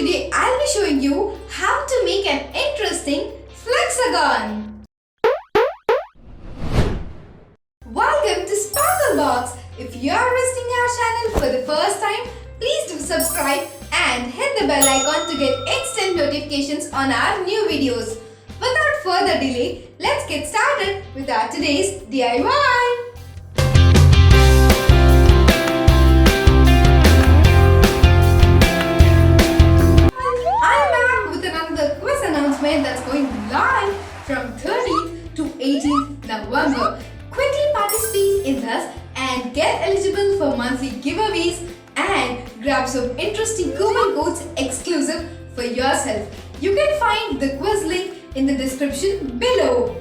Today I'll be showing you how to make an interesting flexagon. Welcome to Sparklebox. If you are visiting our channel for the first time, please do subscribe and hit the bell icon to get instant notifications on our new videos. Without further delay, let's get started with our today's DIY. That's going live from 13th to 18th November. Quickly participate in this and get eligible for monthly giveaways and grab some interesting coupon codes exclusive for yourself. You can find the quiz link in the description below.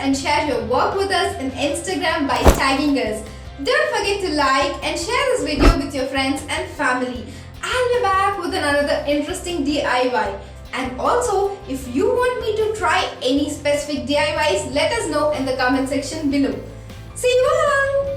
And share your work with us on Instagram by tagging us. Don't forget to like and share this video with your friends and family. I'll be back with another interesting DIY. And also, if you want me to try any specific DIYs, let us know in the comment section below. See you all!